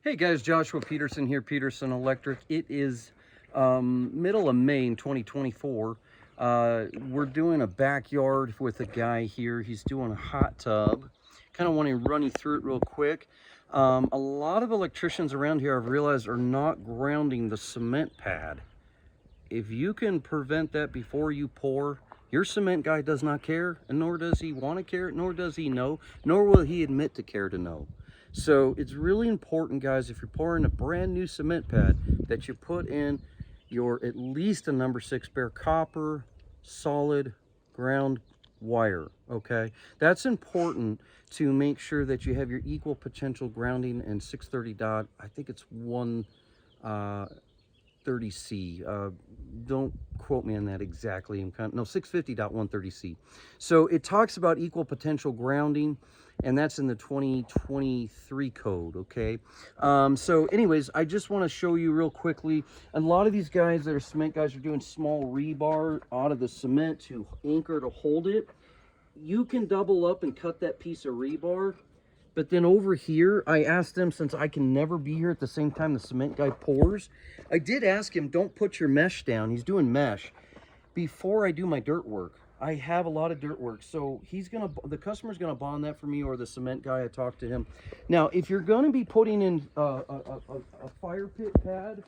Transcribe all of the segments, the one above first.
Hey guys, Joshua Peterson here, Peterson Electric. It is middle of May in 2024. We're doing a backyard with a guy here. He's doing a hot tub. Kind of want to run you through it real quick. A lot of electricians around here I've realized are not grounding the cement pad. If you can prevent that before you pour, your cement guy does not care, and nor does he want to care, nor does he know, nor will he admit to care to know. So it's really important, guys, if you're pouring a brand new cement pad, that you put in your at least a number 6 bare copper solid ground wire. Okay, that's important to make sure that you have your equal potential grounding and 630 dot. I think it's 130C. Don't quote me on that exactly. No, 650.130C. So it talks about equal potential grounding, and that's in the 2023 code. Okay. So anyways, I just want to show you real quickly. A lot of these guys that are cement guys are doing small rebar out of the cement to anchor to hold it. You can double up and cut that piece of rebar. But then over here, I asked them, since I can never be here at the same time the cement guy pours, I did ask him, don't put your mesh down. He's doing mesh before I do my dirt work. I have a lot of dirt work, so the customer's gonna bond that for me, or the cement guy. I talked to him. Now, if you're gonna be putting in a fire pit pad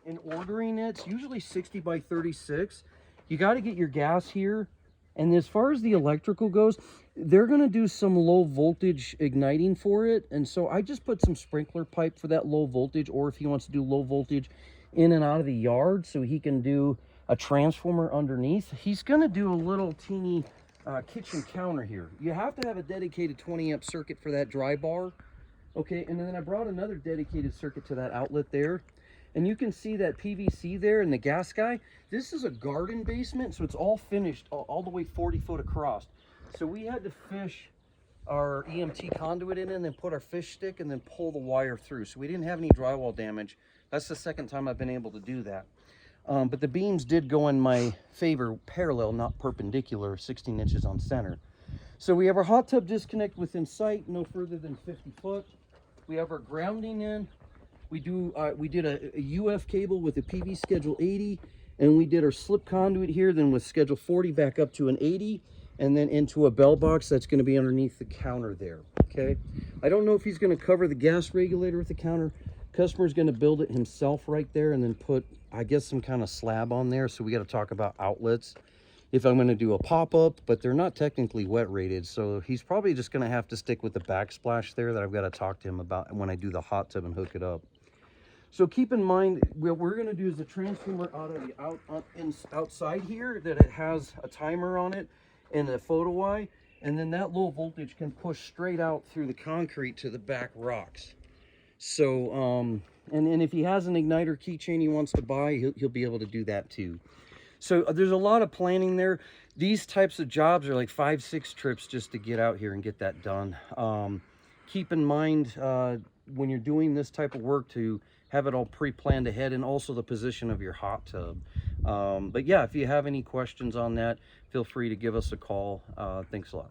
and ordering it, it's usually 60 by 36. You got to get your gas here. And as far as the electrical goes, they're going to do some low voltage igniting for it. And so I just put some sprinkler pipe for that low voltage, or if he wants to do low voltage in and out of the yard, so he can do a transformer underneath. He's going to do a little teeny kitchen counter here. You have to have a dedicated 20 amp circuit for that dry bar. Okay, and then I brought another dedicated circuit to that outlet there. And you can see that PVC there and the gas guy. This is a garden basement, so it's all finished all the way 40 foot across. So we had to fish our EMT conduit in and then put our fish stick and then pull the wire through. So we didn't have any drywall damage. That's the second time I've been able to do that. But the beams did go in my favor parallel, not perpendicular, 16 inches on center. So we have our hot tub disconnect within sight, no further than 50 foot. We have our grounding in. We did a UF cable with a PV schedule 80, and we did our slip conduit here, then with schedule 40 back up to an 80, and then into a bell box that's going to be underneath the counter there. Okay, I don't know if he's going to cover the gas regulator with the counter. Customer's going to build it himself right there, and then put, I guess, some kind of slab on there. So we got to talk about outlets if I'm going to do a pop-up, but they're not technically wet rated, so he's probably just going to have to stick with the backsplash there that I've got to talk to him about when I do the hot tub and hook it up. So keep in mind, what we're going to do is the transformer out of the outside here, that it has a timer on it and a photo eye, and then that low voltage can push straight out through the concrete to the back rocks. So and if he has an igniter keychain he wants to buy, he'll be able to do that too. So there's a lot of planning there. These types of jobs are like 5-6 trips just to get out here and get that done. Keep in mind when you're doing this type of work to have it all pre-planned ahead, and also the position of your hot tub. But yeah, if you have any questions on that, feel free to give us a call. Thanks a lot.